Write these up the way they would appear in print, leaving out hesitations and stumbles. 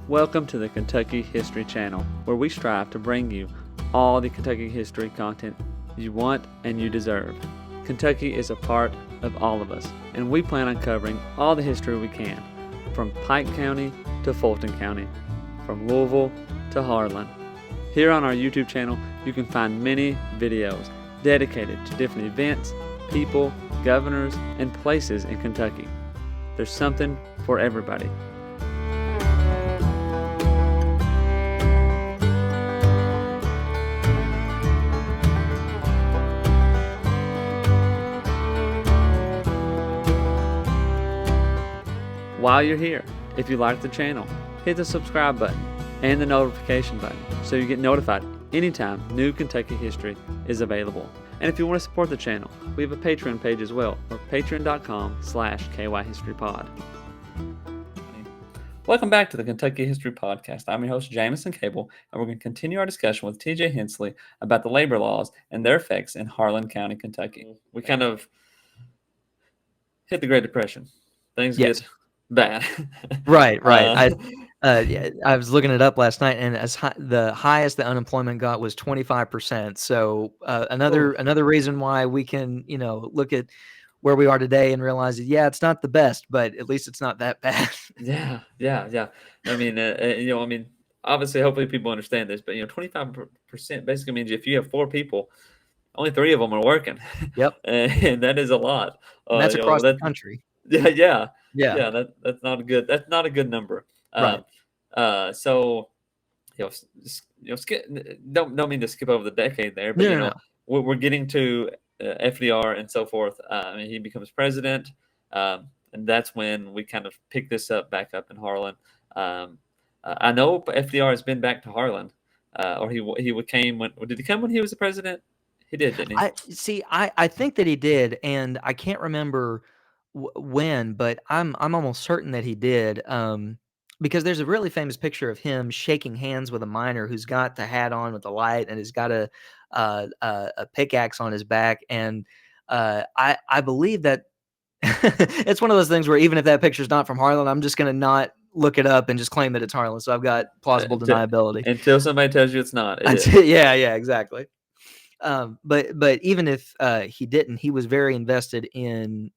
Welcome to the Kentucky History Channel, where we strive to bring you all the Kentucky history content you want and you deserve. Kentucky is a part of all of us, and we plan on covering all the history we can, from Pike County to Fulton County, from Louisville to Harlan. Here on our YouTube channel, you can find many videos dedicated to different events, people, governors, and places in Kentucky. There's something for everybody. While you're here, if you like the channel, hit the subscribe button and the notification button so you get notified anytime new Kentucky history is available. And if you want to support the channel, we have a Patreon page as well, or patreon.com/KYHistoryPod. Welcome back to the Kentucky History Podcast. I'm your host, Jamison Cable, and we're going to continue our discussion with TJ Hensley about the labor laws and their effects in Harlan County, Kentucky. We kind of hit the Great Depression. Things get bad. Right. I was looking it up last night, and the highest the unemployment got was 25%. So another reason why we can look at where we are today and realize that it's not the best, but at least it's not that bad. Yeah. I mean, obviously, hopefully people understand this, but 25% basically means if you have 4 people, only 3 of them are working. Yep, and that is a lot. And that's across the country. Yeah. That's not a good. That's not a good number. Right. So, don't mean to skip over the decade there, but no. We're getting to FDR and so forth. He becomes president, and that's when we kind of pick this back up in Harlan. I know FDR has been back to Harlan, or he came when did he come when he was the president? He did, didn't he? I think that he did, and I can't remember when, but I'm almost certain that he did. Because there's a really famous picture of him shaking hands with a miner who's got the hat on with the light and has got a pickaxe on his back, and I believe that it's one of those things where even if that picture's not from Harlan, I'm just going to not look it up and just claim that it's Harlan. So I've got plausible deniability until somebody tells you it's not. Yeah, exactly. But even if he didn't, he was very invested in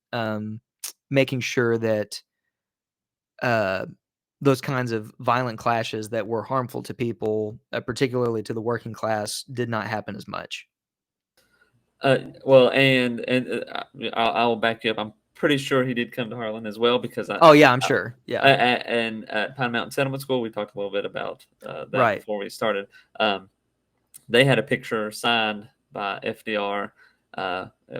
making sure that those kinds of violent clashes that were harmful to people, particularly to the working class, did not happen as much. Well, and I'll back you up. I'm pretty sure he did come to Harlan as well because I'm sure. Yeah. And at Pine Mountain Settlement School, we talked a little bit about that before we started. They had a picture signed by FDR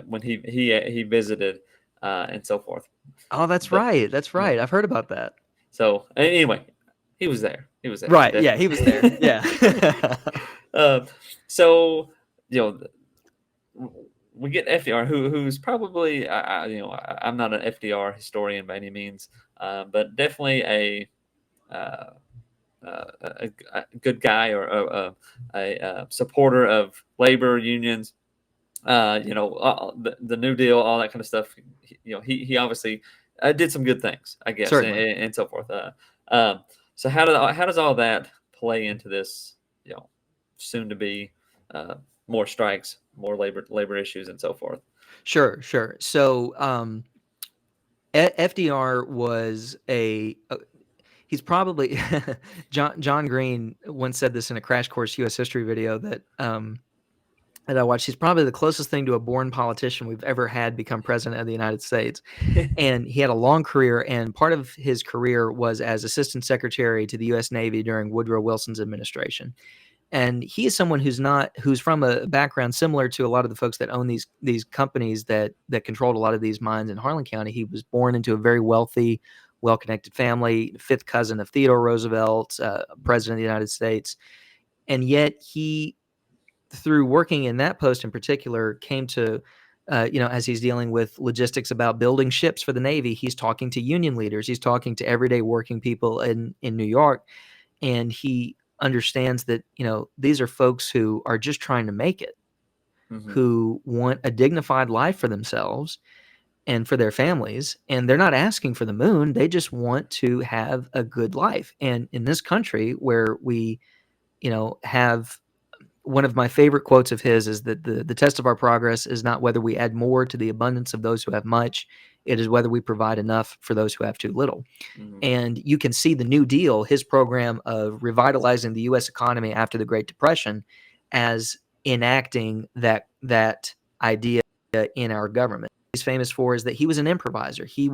when he visited and so forth. Oh, that's right. That's right. I've heard about that. So anyway, he was there. Right. Definitely. Yeah, he was there. Yeah. So we get FDR, who's probably I'm not an FDR historian by any means, but definitely a good guy or a supporter of labor unions. The New Deal, all that kind of stuff. He obviously did some good things, I guess, and so forth. So how does all that play into this? Soon to be more strikes, more labor issues, and so forth. Sure. So FDR was he's probably John Green once said this in a Crash Course U.S. History video that I watched. He's probably the closest thing to a born politician we've ever had become president of the United States. And he had a long career, and part of his career was as assistant secretary to the U.S. Navy during Woodrow Wilson's administration. And he is someone who's from a background similar to a lot of the folks that own these companies that controlled a lot of these mines in Harlan County. He was born into a very wealthy, well-connected family, 5th cousin of Theodore Roosevelt, president of the United States. And yet he, through working in that post in particular, came to, as he's dealing with logistics about building ships for the Navy, he's talking to union leaders. He's talking to everyday working people in New York. And he understands that, these are folks who are just trying to make it, who want a dignified life for themselves. and for their families, and they're not asking for the moon. They just want to have a good life. And in this country where we, have one of my favorite quotes of his is that the test of our progress is not whether we add more to the abundance of those who have much, it is whether we provide enough for those who have too little. Mhm. And you can see the New Deal, his program of revitalizing the U.S. economy after the Great Depression, as enacting that idea in our government. He's famous for is that he was an improviser. He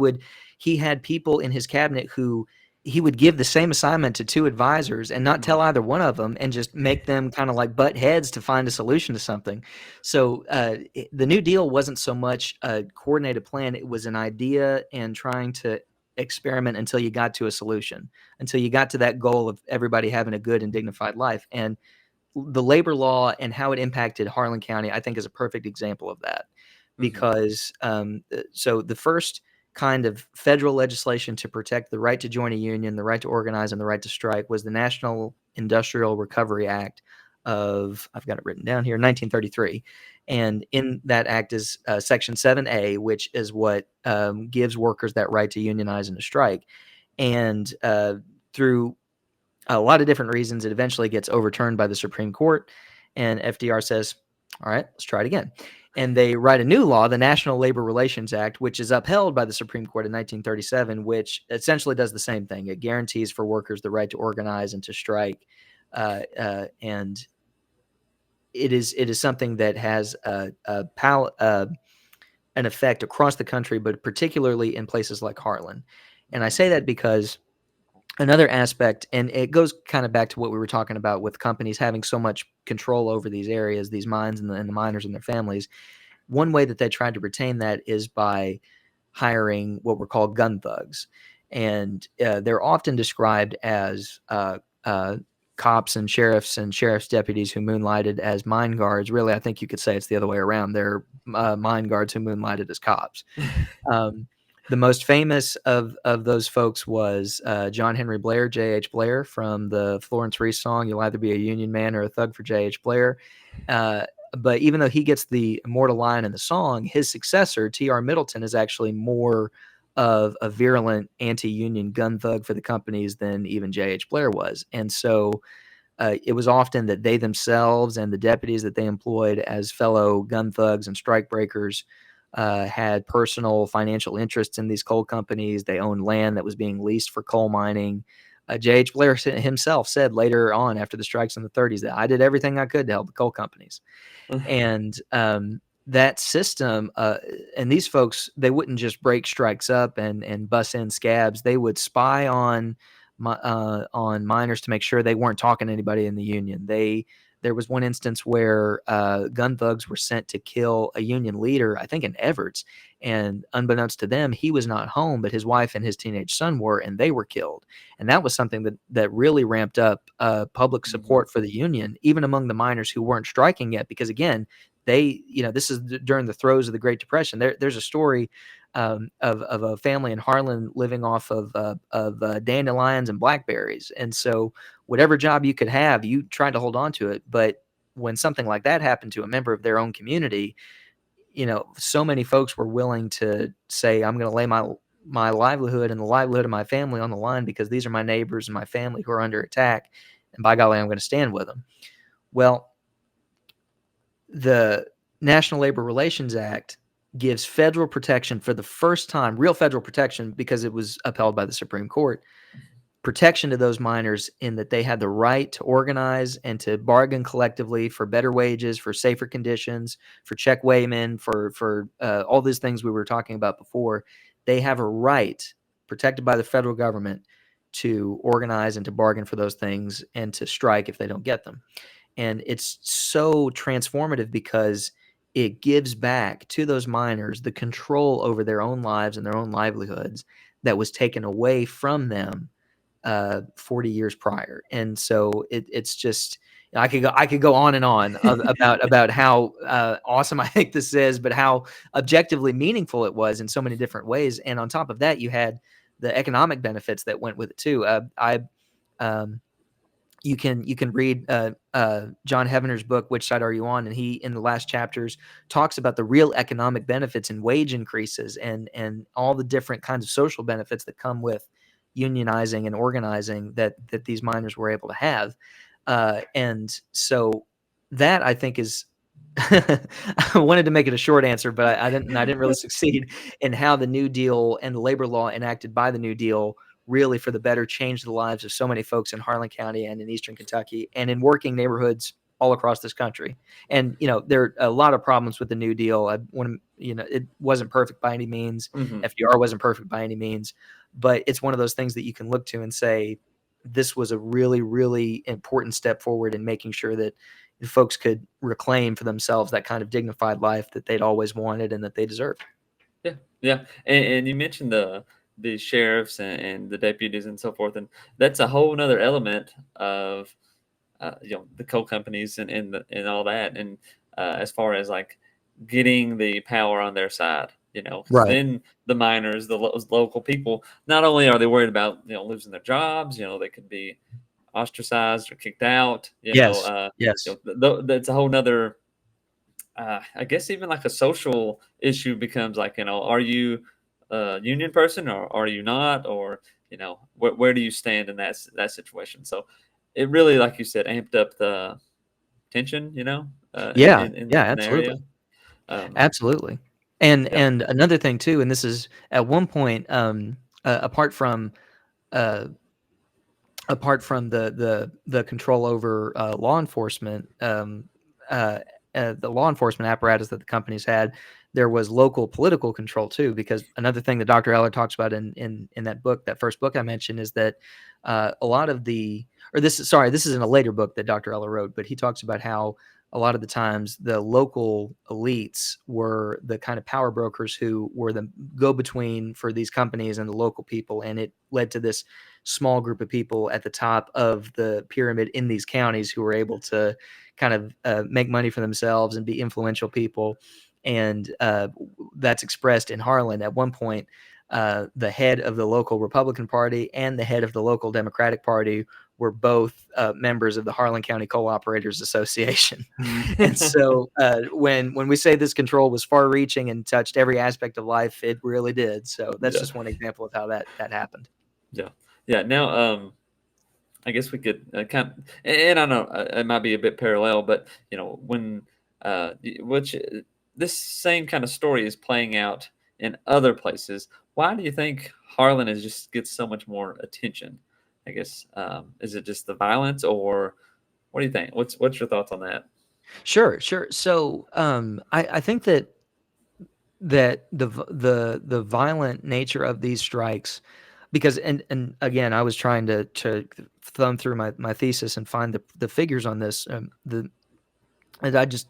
had people in his cabinet who he would give the same assignment to two advisors and not tell either one of them and just make them kind of like butt heads to find a solution to something. So the New Deal wasn't so much a coordinated plan. It was an idea and trying to experiment until you got to a solution, until you got to that goal of everybody having a good and dignified life. And the labor law and how it impacted Harlan County, I think, is a perfect example of that. Because so the first kind of federal legislation to protect the right to join a union, the right to organize, and the right to strike was the National Industrial Recovery Act of, I've got it written down here, 1933. And in that act is Section 7A, which is what gives workers that right to unionize and to strike. And through a lot of different reasons, it eventually gets overturned by the Supreme Court. And FDR says, all right, let's try it again. And they write a new law, the National Labor Relations Act, which is upheld by the Supreme Court in 1937, which essentially does the same thing. It guarantees for workers the right to organize and to strike. And it is something that has an effect across the country, but particularly in places like Harlan. And I say that because another aspect, and it goes kind of back to what we were talking about with companies having so much control over these areas, these mines and the miners and their families. One way that they tried to retain that is by hiring what were called gun thugs. And they're often described as cops and sheriff's deputies who moonlighted as mine guards. Really, I think you could say it's the other way around. They're mine guards who moonlighted as cops. The most famous of those folks was John Henry Blair, J.H. Blair, from the Florence Reese song, "You'll either be a Union man or a thug for J.H. Blair." But even though he gets the immortal line in the song, his successor, T.R. Middleton, is actually more of a virulent anti-union gun thug for the companies than even J.H. Blair was. And so it was often that they themselves and the deputies that they employed as fellow gun thugs and strikebreakers had personal financial interests in these coal companies. They owned land that was being leased for coal mining. J.H. Blair himself said later on, after the strikes in the 30s, that I did everything I could to help the coal companies. And that system, and these folks, they wouldn't just break strikes up and bust in scabs. They would spy on miners to make sure they weren't talking to anybody in the union. There was one instance where gun thugs were sent to kill a union leader, I think in Everts, and unbeknownst to them, he was not home, but his wife and his teenage son were, and they were killed. And that was something that really ramped up public support for the union, even among the miners who weren't striking yet, because again, this is during the throes of the Great Depression. There's a story of a family in Harlan living off of dandelions and blackberries, and so whatever job you could have, you tried to hold on to it. But when something like that happened to a member of their own community, so many folks were willing to say, I'm going to lay my livelihood and the livelihood of my family on the line because these are my neighbors and my family who are under attack. And by golly, I'm going to stand with them. Well, the National Labor Relations Act gives federal protection for the first time, real federal protection, because it was upheld by the Supreme Court, protection to those miners in that they had the right to organize and to bargain collectively for better wages, for safer conditions, for check weighmen, for all these things we were talking about before. They have a right, protected by the federal government, to organize and to bargain for those things and to strike if they don't get them. And it's so transformative because it gives back to those miners the control over their own lives and their own livelihoods that was taken away from them 40 years prior. And so it's just, I could go on and on about how awesome I think this is, but how objectively meaningful it was in so many different ways. And on top of that, you had the economic benefits that went with it too. you can read John Hevener's book, Which Side Are You On? And he, in the last chapters, talks about the real economic benefits and wage increases and all the different kinds of social benefits that come with unionizing and organizing that these miners were able to have. And so that, I think, is I wanted to make it a short answer, but I didn't really succeed in how the New Deal and the labor law enacted by the New Deal really for the better changed the lives of so many folks in Harlan County and in Eastern Kentucky and in working neighborhoods all across this country. And, there are a lot of problems with the New Deal. It wasn't perfect by any means. Mm-hmm. FDR wasn't perfect by any means, but it's one of those things that you can look to and say, this was a really, really important step forward in making sure that folks could reclaim for themselves that kind of dignified life that they'd always wanted and that they deserved. Yeah, yeah, and you mentioned the sheriffs and the deputies and so forth, and that's a whole nother element of the coal companies and all that, and as far as like getting the power on their side, because Right. then the miners, the local people, not only are they worried about losing their jobs, they could be ostracized or kicked out, Yes. Yes. that's a whole nother. I guess even like a social issue becomes like, are you a union person or are you not? Or, where do you stand in that situation? So it really, like you said, amped up the tension, Yeah. Yeah. in the area. Absolutely. Um, Absolutely. And yeah. another thing too, and this is at one point, apart from uh, the control over law enforcement, the law enforcement apparatus that the companies had, there was local political control too. Because another thing that Dr. Eller talks about in that book, that first book I mentioned, is that a lot of this is in a later book that Dr. Eller wrote, but he talks about how a lot of the times the local elites were the kind of power brokers who were the go-between for these companies and the local people, and it led to this small group of people at the top of the pyramid in these counties who were able to kind of make money for themselves and be influential people. And that's expressed in Harlan. At one point, the head of the local Republican Party and the head of the local Democratic Party were both members of the Harlan County Coal Operators Association. And so when we say this control was far-reaching and touched every aspect of life, it really did. So that's Yeah. just one example of how that happened. Yeah. Yeah. Now, I guess we could kind of, and I know it might be a bit parallel, but when which this same kind of story is playing out in other places. Why do you think Harlan is just gets so much more attention? I guess is it just the violence, or what do you think? What's your thoughts on that? Sure, sure. So I think that the violent nature of these strikes, because and again, I was trying to thumb through my thesis and find the figures on this. And I just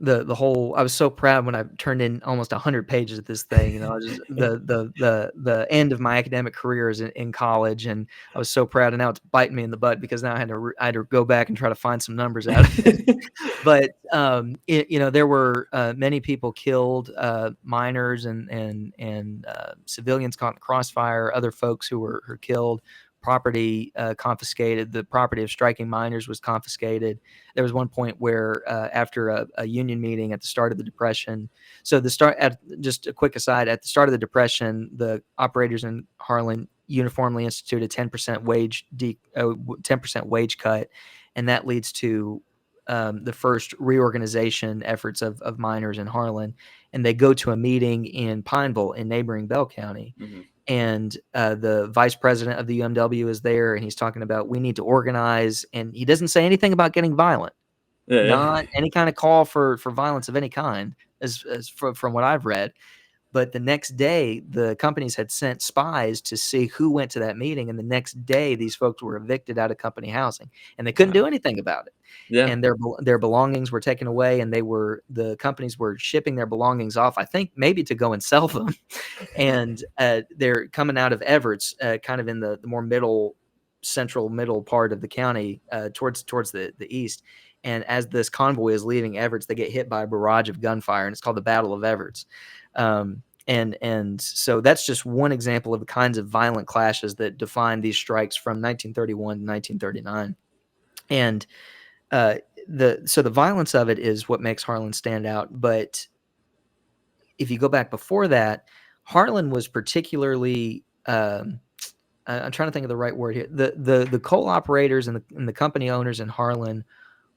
the whole, I was so proud when I turned in almost 100 pages of this thing. I was just the end of my academic career is in college, and I was so proud, and now it's biting me in the butt because now I had to go back and try to find some numbers out of it. But there were many people killed, miners and civilians caught in the crossfire, other folks who were killed, property confiscated. The property of striking miners was confiscated. There was one point where after a union meeting at the start of the Depression, just a quick aside, at the start of the Depression, the operators in Harlan uniformly instituted 10% 10% wage cut, and that leads to the first reorganization efforts of miners in Harlan. And they go to a meeting in Pineville in neighboring Bell County. Hmm. And the vice president of the UMW is there, and he's talking about we need to organize, and he doesn't say anything about getting violent, Yeah, yeah. not any kind of call for violence of any kind, from what I've read. But the next day, the companies had sent spies to see who went to that meeting, and the next day, these folks were evicted out of company housing, and they couldn't Wow. do anything about it. Yeah. And their belongings were taken away, and the companies were shipping their belongings off, I think maybe to go and sell them. And they're coming out of Everett's, kind of in the more central middle part of the county, towards the east. And as this convoy is leaving Everett's, they get hit by a barrage of gunfire, and it's called the Battle of Everett's. And so that's just one example of the kinds of violent clashes that defined these strikes from 1931 to 1939. And the violence of it is what makes Harlan stand out. But if you go back before that, Harlan was particularly I'm trying to think of the right word here. The coal operators and the company owners in Harlan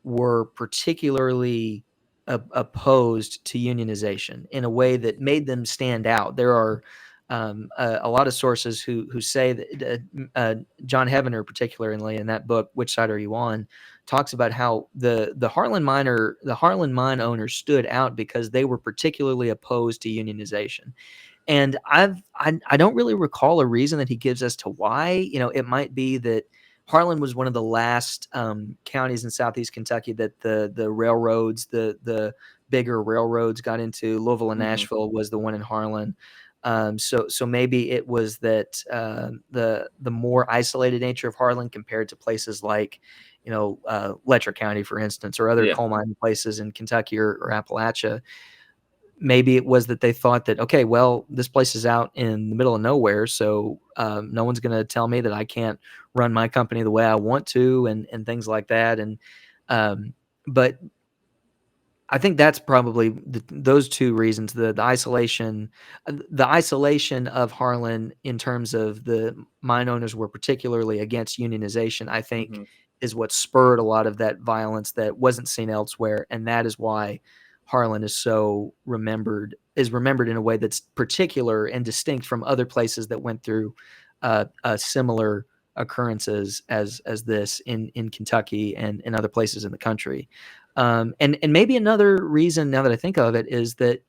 were particularly opposed to unionization in a way that made them stand out. There are a lot of sources who say that John Heavener, particularly in that book, "Which Side Are You On?" talks about how the Harlan mine owners stood out because they were particularly opposed to unionization. And I don't really recall a reason that he gives as to why. It might be that Harlan was one of the last counties in southeast Kentucky that the railroads, the bigger railroads got into. Louisville and Mm-hmm. Nashville was the one in Harlan. So maybe it was that the more isolated nature of Harlan compared to places like Letcher County, for instance, or other Yeah. coal mining places in Kentucky or Appalachia. Maybe it was that they thought that, okay, well, this place is out in the middle of nowhere, so no one's going to tell me that I can't run my company the way I want to, and things like that. And but I think that's probably those two reasons: the isolation of Harlan in terms of the mine owners were particularly against unionization. I think Mm-hmm. is what spurred a lot of that violence that wasn't seen elsewhere, and that is why Harlan is remembered in a way that's particular and distinct from other places that went through similar occurrences as this in Kentucky and other places in the country. And maybe another reason, now that I think of it, is that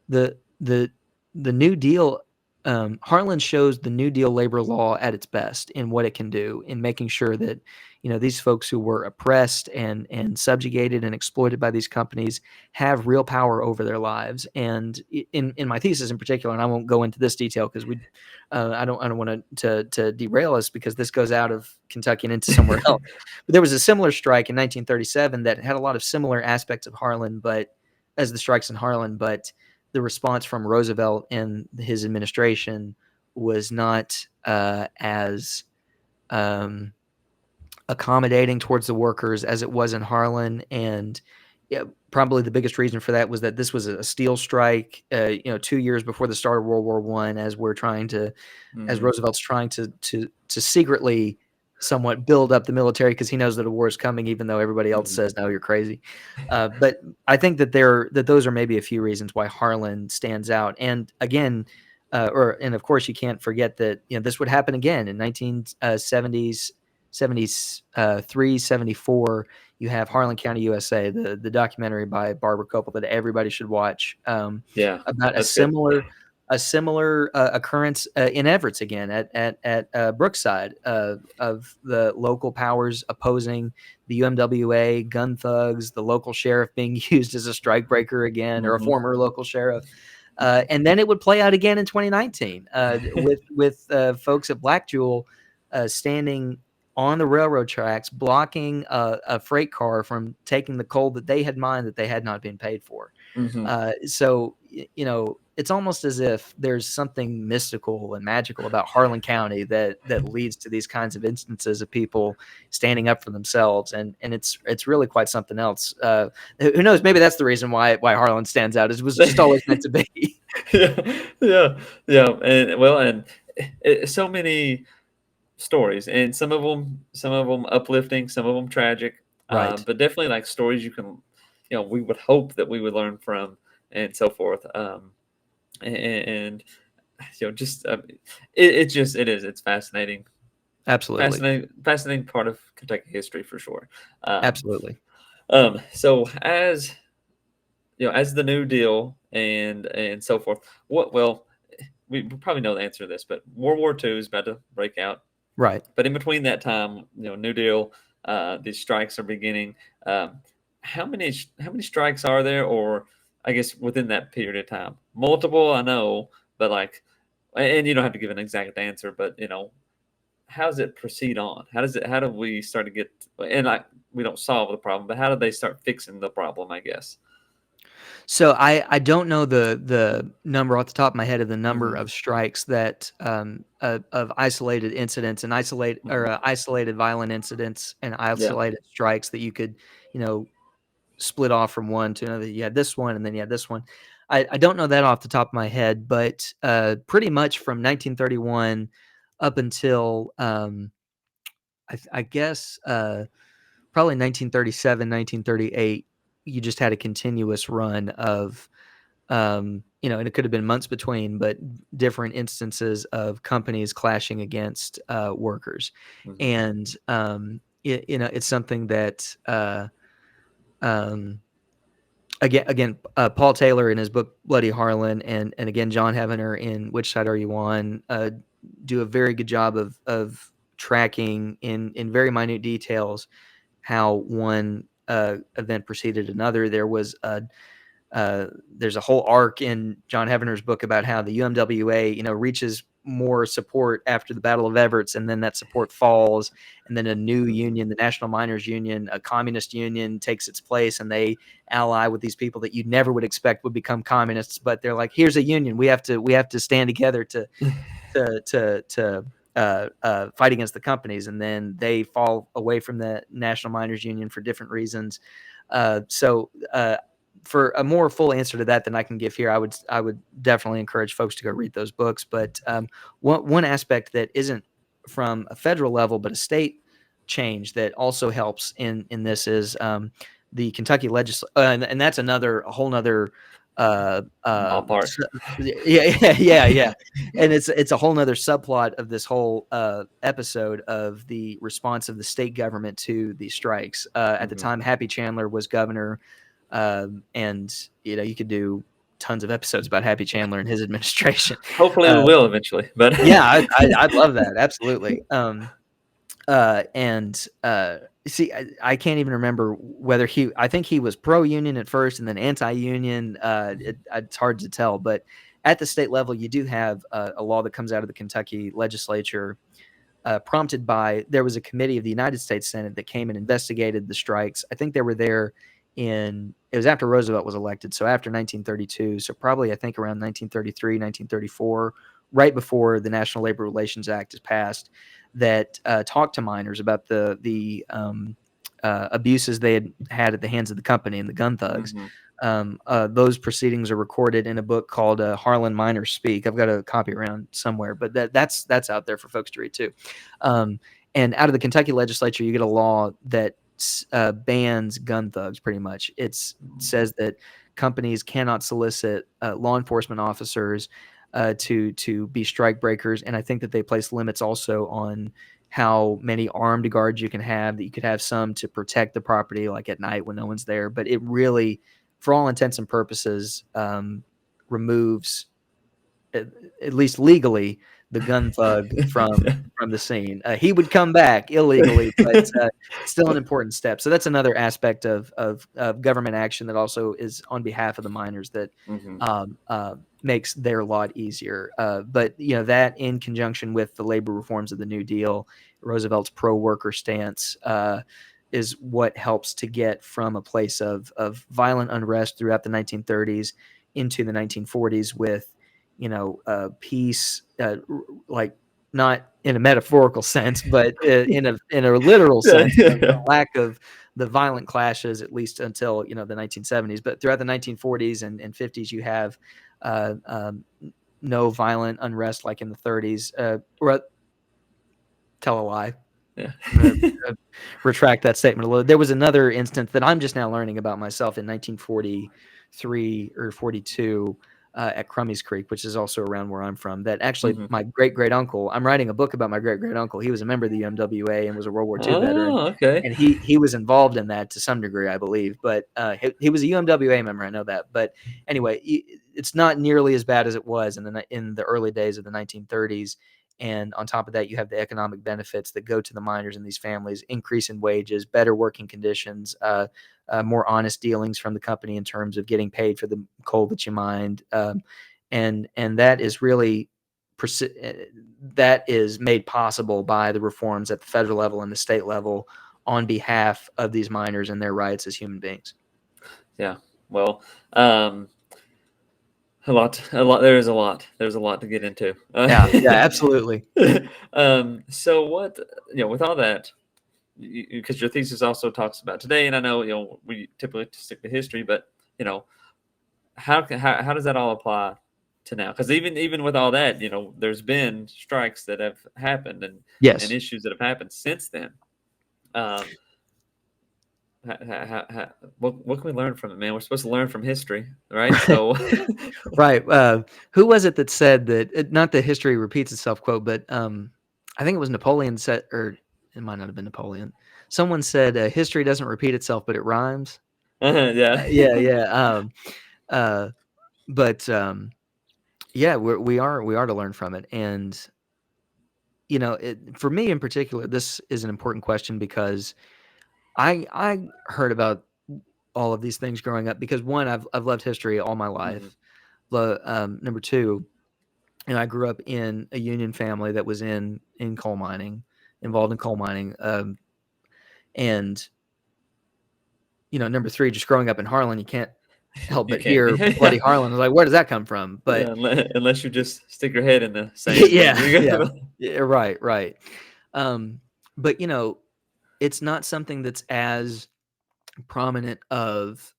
the the the New Deal. Harlan shows the New Deal labor law at its best in what it can do in making sure that these folks who were oppressed and subjugated and exploited by these companies have real power over their lives. And in my thesis in particular, and I won't go into this detail because I don't want to derail us because this goes out of Kentucky and into somewhere else. But there was a similar strike in 1937 that had a lot of similar aspects of Harlan, but as the strikes in Harlan, but the response from Roosevelt and his administration was not as accommodating towards the workers as it was in Harlan. And yeah, probably the biggest reason for that was that this was a steel strike, 2 years before the start of World War I, as Mm-hmm. Roosevelt's trying to secretly somewhat build up the military because he knows that a war is coming, even though everybody else Mm-hmm. says, no, you're crazy. But I think that those are maybe a few reasons why Harlan stands out. And again, and of course, you can't forget that this would happen again in 1970s, 73, 74. You have Harlan County, USA, the documentary by Barbara Copel that everybody should watch, Yeah, about that's good. a similar occurrence in Everett's again at Brookside, of the local powers opposing the UMWA, gun thugs, the local sheriff being used as a strikebreaker again, or a Mm-hmm. former local sheriff. And then it would play out again in 2019 with folks at Black Jewel standing on the railroad tracks, blocking a freight car from taking the coal that they had mined that they had not been paid for. Mm-hmm. So it's almost as if there's something mystical and magical about Harlan County that leads to these kinds of instances of people standing up for themselves, and it's really quite something else. Who knows? Maybe that's the reason why Harlan stands out. It was just always meant to be. Yeah, yeah, and so many stories, and some of them uplifting, some of them tragic, Right. but definitely like stories you can, we would hope that we would learn from, and so forth. And just it's fascinating, Absolutely. fascinating part of Kentucky history for sure. Um, Absolutely. so as the New Deal and so forth, we probably know the answer to this, but World War II is about to break out. Right. But in between that time, New Deal, these strikes are beginning. Um, how many strikes are there, or I guess within that period of time? Multiple, I know, but and you don't have to give an exact answer, but how does it proceed on? How do we start to get, and we don't solve the problem, but how do they start fixing the problem, I guess? So I don't know the number off the top of my head of the number Mm-hmm. of strikes that of isolated incidents and Mm-hmm. isolated violent incidents and Yeah. isolated strikes that you could, you know, split off from one to another. You had this one and then you had this one. I don't know that off the top of my head, but pretty much from 1931 up until I guess probably 1937, 1938, you just had a continuous run of and it could have been months between, but different instances of companies clashing against workers, Mm-hmm. and it's something that um, again, Paul Taylor in his book Bloody Harlan, and again John Heavener in Which Side Are You On, do a very good job of tracking in very minute details how one event preceded another. There's a whole arc in John Heavener's book about how the UMWA, reaches more support after the Battle of Everett's, and then that support falls, and then a new Mm-hmm. union, the National Miners Union, a communist union, takes its place, and they ally with these people that you never would expect would become communists. But they're like, here's a union, we have to stand together to fight against the companies, and then they fall away from the National Miners Union for different reasons. So for a more full answer to that than I can give here, I would definitely encourage folks to go read those books. But one aspect that isn't from a federal level but a state change that also helps in this is the Kentucky legislature, and that's a whole nother Ballpark. yeah, and it's a whole nother subplot of this whole episode of the response of the state government to the strikes. At the Mm-hmm. time, Happy Chandler was governor, and you could do tons of episodes about Happy Chandler and his administration. Hopefully, we will eventually. But Yeah, I'd love that, absolutely. And see, I can't even remember whether I think he was pro-union at first and then anti-union. It's hard to tell, but at the state level, you do have a law that comes out of the Kentucky legislature, prompted by, there was a committee of the United States Senate that came and investigated the strikes. I think they were there it was after Roosevelt was elected, so after 1932, so probably I think around 1933, 1934, right before the National Labor Relations Act is passed, that talked to miners about the abuses they had at the hands of the company and the gun thugs. mm-hmm. Those proceedings are recorded in a book called Harlan Miners Speak. I've got a copy around somewhere, but that's out there for folks to read too. And out of the Kentucky legislature, you get a law that bans gun thugs. Pretty much, it says that companies cannot solicit law enforcement officers to be strike breakers, and I think that they place limits also on how many armed guards you can have. That you could have some to protect the property, like at night when no one's there. But it really, for all intents and purposes, removes, at least legally, the gun thug from the scene. He would come back illegally, but still an important step. So that's another aspect of government action that also is on behalf of the miners that Mm-hmm. makes their lot easier. But that in conjunction with the labor reforms of the New Deal, Roosevelt's pro-worker stance, is what helps to get from a place of violent unrest throughout the 1930s into the 1940s with peace, like not in a metaphorical sense, but in a literal sense, the lack of the violent clashes, at least until the 1970s. But throughout the 1940s and 50s, you have no violent unrest like in the 30s. Tell a lie. Yeah. Retract that statement a little. There was another instance that I'm just now learning about myself in 1943 or 42 at Crummie's Creek, which is also around where I'm from. That actually Mm-hmm. my great uncle. I'm writing a book about my great uncle. He was a member of the UMWA and was a World War II veteran, Oh, okay. and he was involved in that to some degree, I believe. But he was a UMWA member. I know that. But anyway, it's not nearly as bad as it was in the early days of the 1930s. And on top of that, you have the economic benefits that go to the miners and these families: increase in wages, better working conditions, more honest dealings from the company in terms of getting paid for the coal that you mined, and that is really that is made possible by the reforms at the federal level and the state level on behalf of these miners and their rights as human beings. Yeah. Well, um, a lot, a lot. There's a lot. There's a lot to get into. Yeah, yeah, absolutely. So what, with all that, because your thesis also talks about today, and I know, we typically stick to history, but, how does that all apply to now? Because even with all that, there's been strikes that have happened and Yes. issues that have happened since then. Um, what can we learn from it, man? We're supposed to learn from history, right? So, Right. Who was it that said that? Not that history repeats itself, quote, but I think it was Napoleon said, or it might not have been Napoleon. Someone said, "History doesn't repeat itself, but it rhymes." yeah. Yeah, yeah. Uh, but yeah, we are to learn from it, and for me in particular, this is an important question because I heard about all of these things growing up because one, I've loved history all my Mhm. life. Number two, and I grew up in a union family that was in coal mining, involved in coal mining, and number three, just growing up in Harlan, you can't help You but can't be, hear bloody yeah, Harlan. I was like, where does that come from? yeah, But unless you just stick your head in the sand, then yeah, you're yeah, good. yeah, right, right. But it's not something that's as prominent of.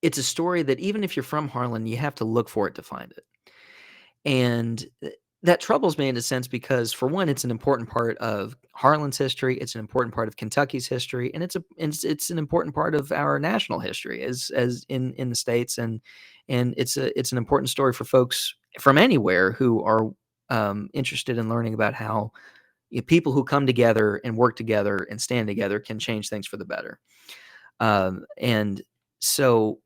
It's a story that even if you're from Harlan, you have to look for it to find it. And that troubles me in a sense because, for one, it's an important part of Harlan's history. It's an important part of Kentucky's history, and it's an important part of our national history as in the states. And it's an important story for folks from anywhere who are interested in learning about how people who come together and work together and stand together can change things for the better. And so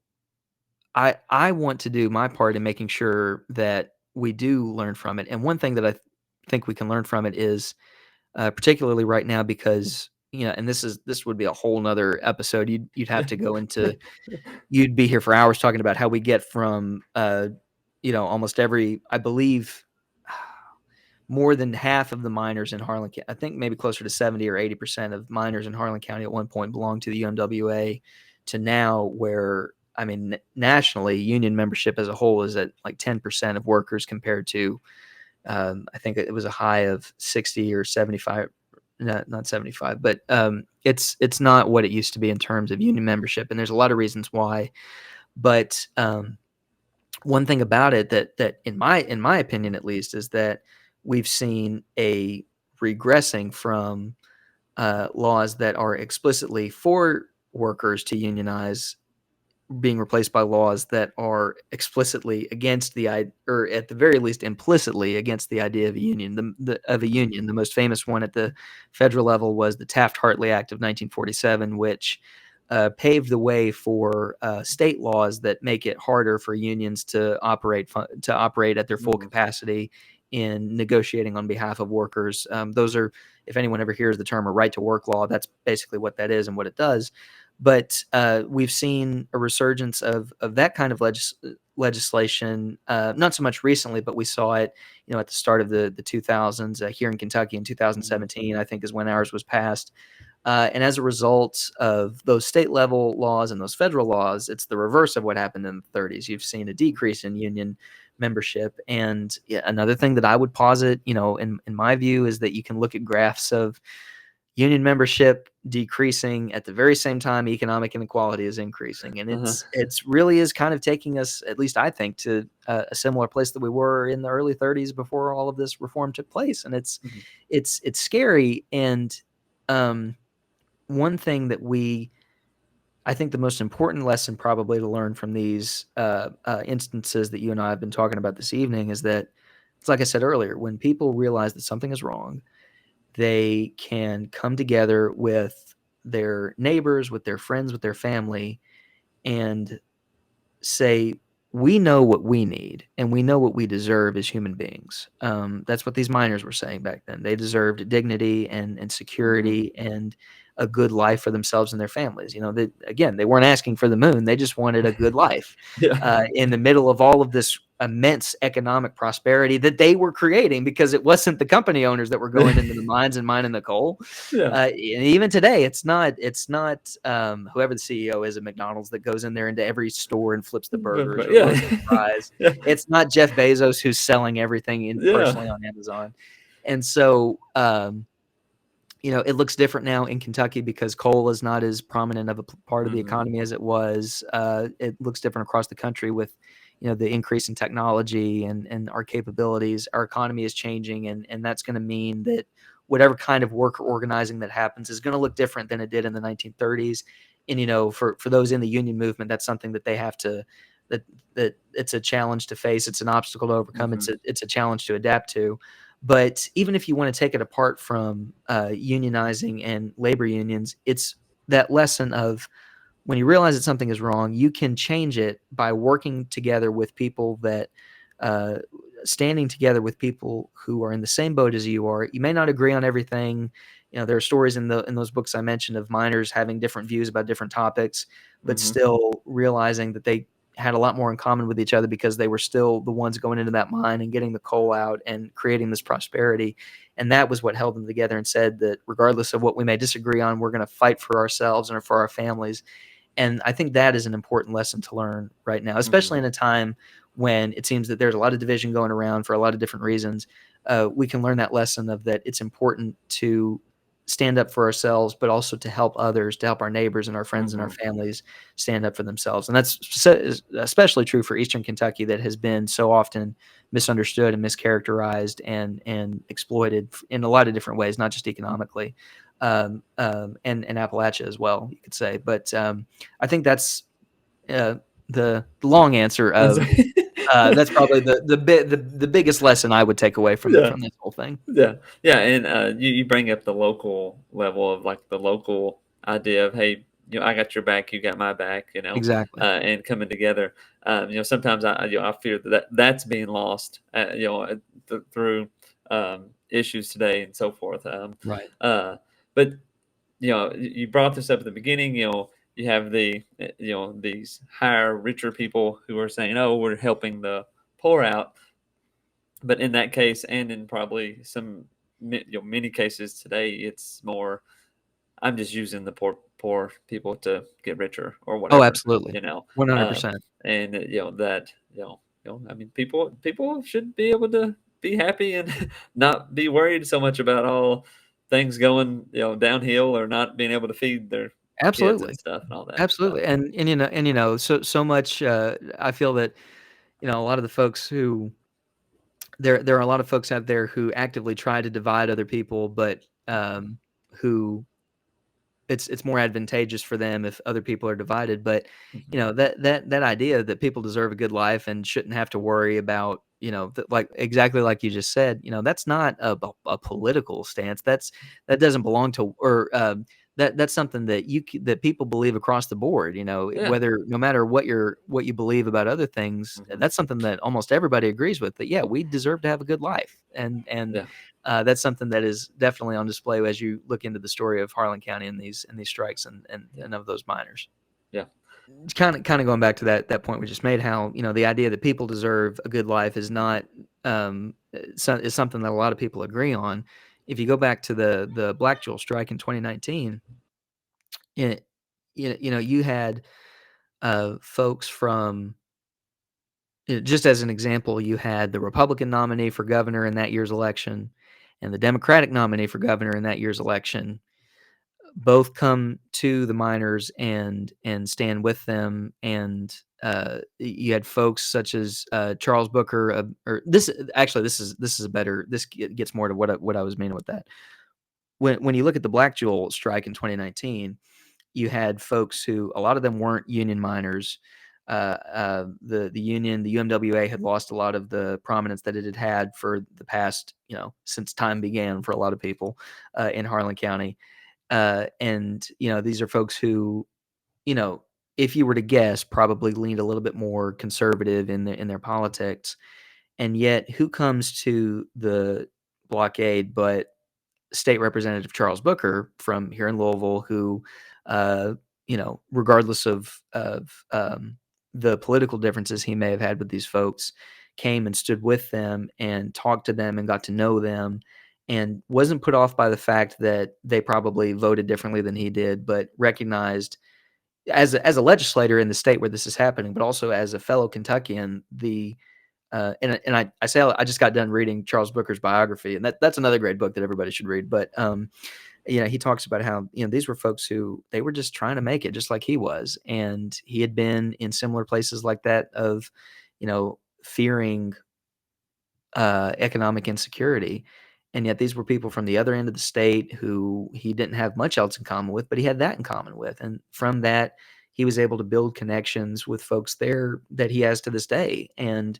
I want to do my part in making sure that we do learn from it. And one thing that think we can learn from it is, particularly right now, because and this would be a whole nother episode. You'd have to go into. You'd be here for hours talking about how we get from almost every, I believe, more than half of the miners in Harlan. I think maybe closer to 70 or 80% of miners in Harlan County at one point belonged to the UMWA, to now where, I mean, nationally, union membership as a whole is at like 10% of workers compared to, I think it was a high of 60 or 75, not 75, but it's not what it used to be in terms of union membership. And there's a lot of reasons why. But one thing about it that in my opinion, at least, is that we've seen a regressing from laws that are explicitly for workers to unionize being replaced by laws that are explicitly against or at the very least implicitly against the idea of a union. The most famous one at the federal level was the Taft-Hartley Act of 1947, which paved the way for state laws that make it harder for unions to operate at their full Mhm. capacity in negotiating on behalf of workers. Those are, if anyone ever hears the term a right to work law, that's basically what that is and what it does. But we've seen a resurgence of that kind of legislation, not so much recently, but we saw it, at the start of the 2000s here in Kentucky in Mhm. 2017, I think is when ours was passed. And as a result of those state level laws and those federal laws, it's the reverse of what happened in the 30s. You've seen a decrease in union membership. And yeah, another thing that I would posit, in my view, is that you can look at graphs of union membership decreasing at the very same time economic inequality is increasing, and Uh-huh. it's really is kind of taking us, at least I think, to a similar place that we were in the early 30s before all of this reform took place. And it's Mhm. it's it's scary. And um, one thing that I think the most important lesson probably to learn from these instances that you and I have been talking about this evening is that, it's like I said earlier, when people realize that something is wrong, they can come together with their neighbors, with their friends, with their family, and say, we know what we need and we know what we deserve as human beings. That's what these miners were saying back then. They deserved dignity and Mhm. security and a good life for themselves and their families. Again, they weren't asking for the moon. They just wanted a good life Yeah. in the middle of all of this immense economic prosperity that they were creating, because it wasn't the company owners that were going into the mines and mining the coal. Yeah. And even today, it's not whoever the CEO is at McDonald's that goes in there into every store and flips the burgers or Yeah. loads the fries. Yeah. It's not Jeff Bezos who's selling everything personally on Amazon. And so, it looks different now in Kentucky because coal is not as prominent of a part of the economy as it was. It looks different across the country with, the increase in technology and our capabilities. Our economy is changing, and that's going to mean that whatever kind of worker organizing that happens is going to look different than it did in the 1930s. And, for those in the union movement, that's something that they have to, that it's a challenge to face. It's an obstacle to overcome. It's a challenge to adapt to. But even if you want to take it apart from unionizing and labor unions, it's that lesson of when you realize that something is wrong, you can change it by working together with people that standing together with people who are in the same boat as you are. You may not agree on everything. There are stories in those books I mentioned of miners having different views about different topics, but still realizing that they had a lot more in common with each other because they were still the ones going into that mine and getting the coal out and creating this prosperity. And that was what held them together and said that regardless of what we may disagree on, we're going to fight for ourselves and for our families. And I think that is an important lesson to learn right now, especially in a time when it seems that there's a lot of division going around for a lot of different reasons. We can learn that lesson of that it's important to stand up for ourselves, but also to help others, to help our neighbors and our friends and our families stand up for themselves. And that's especially true for Eastern Kentucky, that has been so often misunderstood and mischaracterized and exploited in a lot of different ways, not just economically, and Appalachia as well, you could say. But I think that's the long answer of that's probably the biggest lesson I would take away from this whole thing. Yeah, and you bring up the local level of like the local idea of, hey, I got your back, you got my back, Exactly. and coming together. Sometimes I fear that's being lost, through issues today and so forth. Right. But you brought this up at the beginning. You have these higher, richer people who are saying, "Oh, we're helping the poor out." But in that case, and in probably some many cases today, it's more, I'm just using the poor people to get richer or Oh, whatever, absolutely. 100%. and that I mean, people should be able to be happy and not be worried so much about all things going downhill or not being able to feed their kids and Absolutely. stuff and all that. So Absolutely. And so much I feel that a lot of the folks who there are a lot of folks out there who actively try to divide other people, but who it's more advantageous for them if other people are divided. But that idea that people deserve a good life and shouldn't have to worry about like exactly like you just said, that's not a political stance. That doesn't belong to, or that's something that that people believe across the board. yeah. Whether no matter what you believe about other things, that's something that almost everybody agrees with. That we deserve to have a good life, and Yeah. that's something that is definitely on display as you look into the story of Harlan County and these strikes and of those miners. Yeah. Kind of going back to that point we just made, how the idea that people deserve a good life is not is something that a lot of people agree on. If you go back to the Black Jewel strike in 2019, it, you had folks from, just as an example, you had the Republican nominee for governor in that year's election and the Democratic nominee for governor in that year's election both come to the miners and stand with them. And you had folks such as Charles Booker, or this actually this is a better, this gets more to what I was meaning with that. When you look at the Black Jewel strike in 2019, you had folks who, a lot of them weren't union miners. The union, the UMWA, had lost a lot of the prominence that it had had for the past, since time began for a lot of people in Harlan County. And these are folks who, if you were to guess, probably leaned a little bit more conservative in their politics. And yet, who comes to the blockade but State Representative Charles Booker from here in Louisville, who, regardless of the political differences he may have had with these folks, came and stood with them and talked to them and got to know them, and wasn't put off by the fact that they probably voted differently than he did, but recognized as a legislator in the state where this is happening, but also as a fellow Kentuckian, and I say I just got done reading Charles Booker's biography, and that's another great book that everybody should read. But he talks about how these were folks who they were just trying to make it, just like he was, and he had been in similar places like that of, fearing economic insecurity. And yet these were people from the other end of the state who he didn't have much else in common with, but he had that in common with. And from that, he was able to build connections with folks there that he has to this day. And,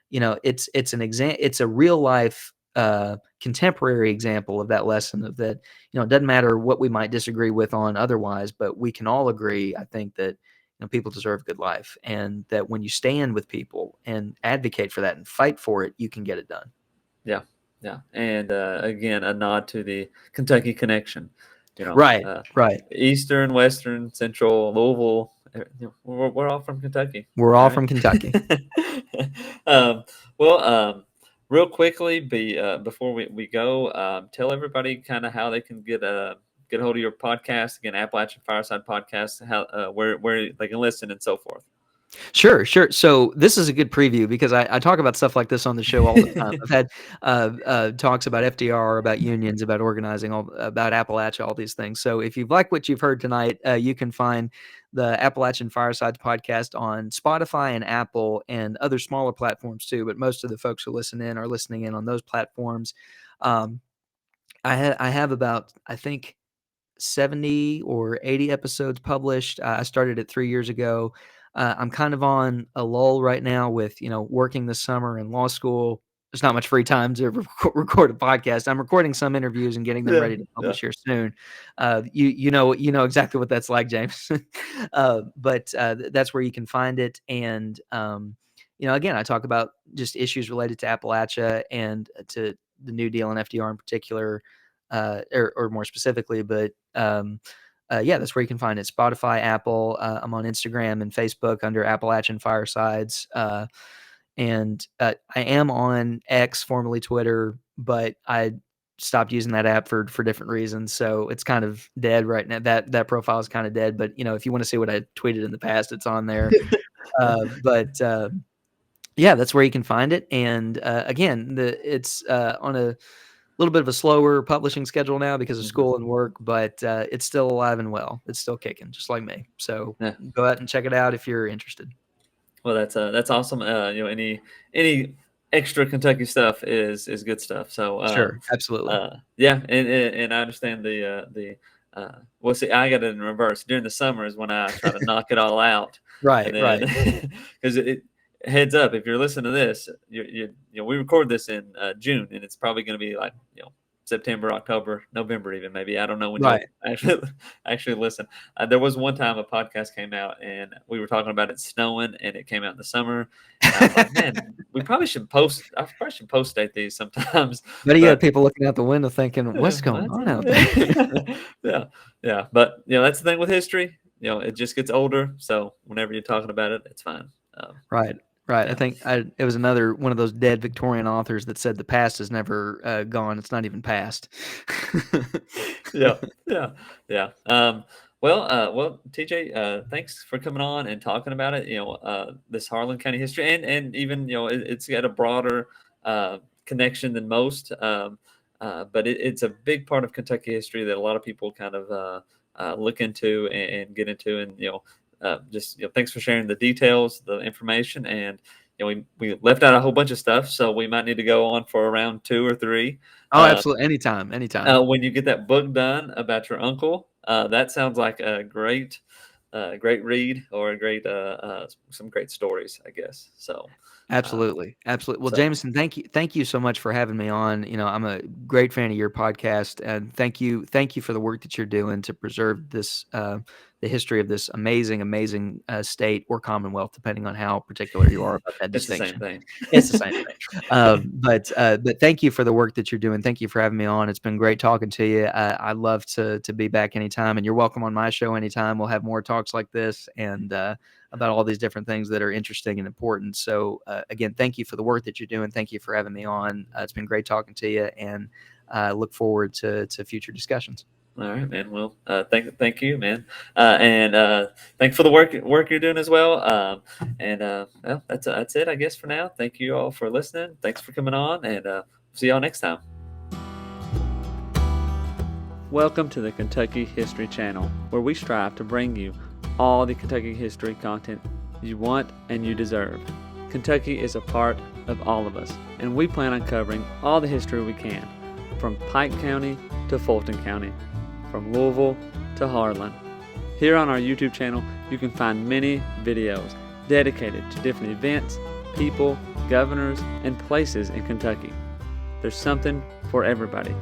it's a real life contemporary example of that lesson of that, it doesn't matter what we might disagree with on otherwise, but we can all agree, I think, that people deserve a good life, and that when you stand with people and advocate for that and fight for it, you can get it done. Yeah. Yeah. And again, a nod to the Kentucky connection. Right. Eastern, Western, Central, Louisville. We're all from Kentucky. We're all from Kentucky. Real quickly, before we go, tell everybody kind of how they can get a hold of your podcast. Again, Appalachian Fireside Podcast, how where they can listen and so forth. Sure. So this is a good preview because I talk about stuff like this on the show all the time. I've had talks about FDR, about unions, about organizing, about Appalachia, all these things. So if you've liked what you've heard tonight, you can find the Appalachian Fireside Podcast on Spotify and Apple and other smaller platforms too. But most of the folks who listen in are listening in on those platforms. I have about, I think, 70 or 80 episodes published. I started it 3 years ago. I'm kind of on a lull right now with, working this summer in law school. There's not much free time to record a podcast. I'm recording some interviews and getting them ready to publish here soon. You know exactly what that's like, James. But that's where you can find it. And, again, I talk about just issues related to Appalachia and to the New Deal and FDR in particular, or more specifically, but that's where you can find it. Spotify, Apple. I'm on Instagram and Facebook under Appalachian Firesides. And I am on X, formerly Twitter, but I stopped using that app for different reasons. So it's kind of dead right now. That profile is kind of dead. But, if you want to see what I tweeted in the past, it's on there. That's where you can find it. And again, it's on a little bit of a slower publishing schedule now because of school and work, but it's still alive and well. It's still kicking, just like me. So go out and check it out if you're interested. Well, that's awesome. Any extra Kentucky stuff is good stuff. So sure, absolutely. And I understand the see, I got it in reverse. During the summer is when I try to knock it all out. Right. Because heads up, if you're listening to this, we record this in June, and it's probably going to be like September, October, November, even maybe. I don't know when you actually listen. There was one time a podcast came out, and we were talking about it snowing, and it came out in the summer. And I was like, man, we probably should post. I probably should post date these sometimes. But you had people looking out the window thinking, "What's going on out there?" Yeah. But that's the thing with history. It just gets older. So whenever you're talking about it, it's fine. Right. Yeah. I think it was another one of those dead Victorian authors that said the past is never gone. It's not even past. Yeah. Well, TJ, thanks for coming on and talking about it. This Harlan County history, and even it's got a broader connection than most. But it's a big part of Kentucky history that a lot of people kind of look into and get into, and thanks for sharing the details, the information, and we left out a whole bunch of stuff, so we might need to go on for around 2 or 3. Oh, absolutely, anytime. When you get that book done about your uncle, that sounds like a great read, or a great some great stories, I guess. So absolutely. Well, Jameson, thank you so much for having me on. I'm a great fan of your podcast, and thank you for the work that you're doing to preserve this the history of this amazing state or commonwealth, depending on how particular you are about that It's the distinction. same thing. It's the same thing. But thank you for the work that you're doing. Thank you for having me on. It's been great talking to you. I love to be back anytime, and you're welcome on my show anytime. We'll have more talks like this and about all these different things that are interesting and important. So again, thank you for the work that you're doing. Thank you for having me on. It's been great talking to you, and look forward to future discussions. All right, man. Well, thank you, man, and thanks for the work you're doing as well. Well, that's it, I guess, for now. Thank you all for listening. Thanks for coming on, and see y'all next time. Welcome to the Kentucky History Channel, where we strive to bring you all the Kentucky history content you want and you deserve. Kentucky is a part of all of us, and we plan on covering all the history we can, from Pike County to Fulton County, from Louisville to Harlan. Here on our YouTube channel, you can find many videos dedicated to different events, people, governors, and places in Kentucky. There's something for everybody.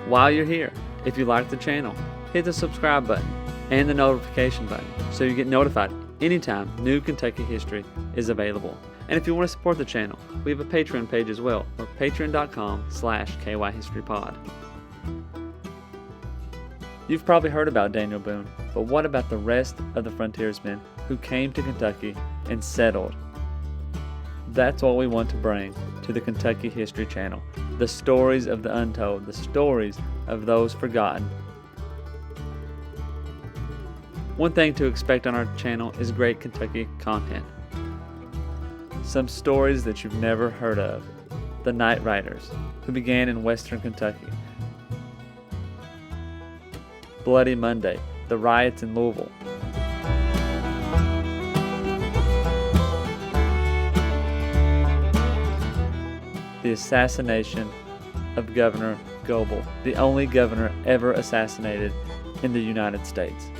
While you're here, if you like the channel, hit the subscribe button and the notification button so you get notified anytime new Kentucky history is available. And if you want to support the channel, we have a Patreon page as well, or patreon.com/KYHistoryPod. You've probably heard about Daniel Boone, but what about the rest of the frontiersmen who came to Kentucky and settled? That's what we want to bring to the Kentucky History Channel. The stories of the untold, the stories of those forgotten. One thing to expect on our channel is great Kentucky content. Some stories that you've never heard of. The Night Riders, who began in western Kentucky. Bloody Monday, the riots in Louisville. The assassination of Governor Goebel, the only governor ever assassinated in the United States.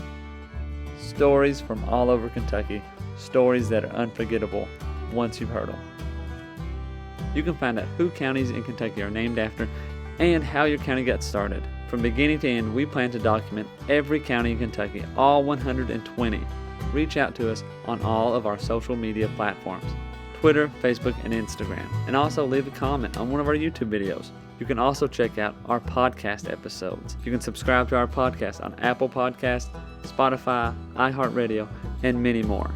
Stories from all over Kentucky, stories that are unforgettable once you've heard them. You can find out who counties in Kentucky are named after and how your county got started. From beginning to end, we plan to document every county in Kentucky, all 120. Reach out to us on all of our social media platforms, Twitter, Facebook, and Instagram, and also leave a comment on one of our YouTube videos. You can also check out our podcast episodes. You can subscribe to our podcast on Apple Podcasts, Spotify, iHeartRadio, and many more.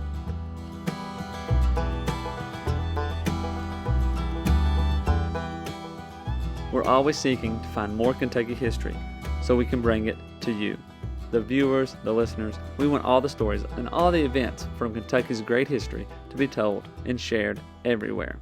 We're always seeking to find more Kentucky history so we can bring it to you, the viewers, the listeners. We want all the stories and all the events from Kentucky's great history to be told and shared everywhere.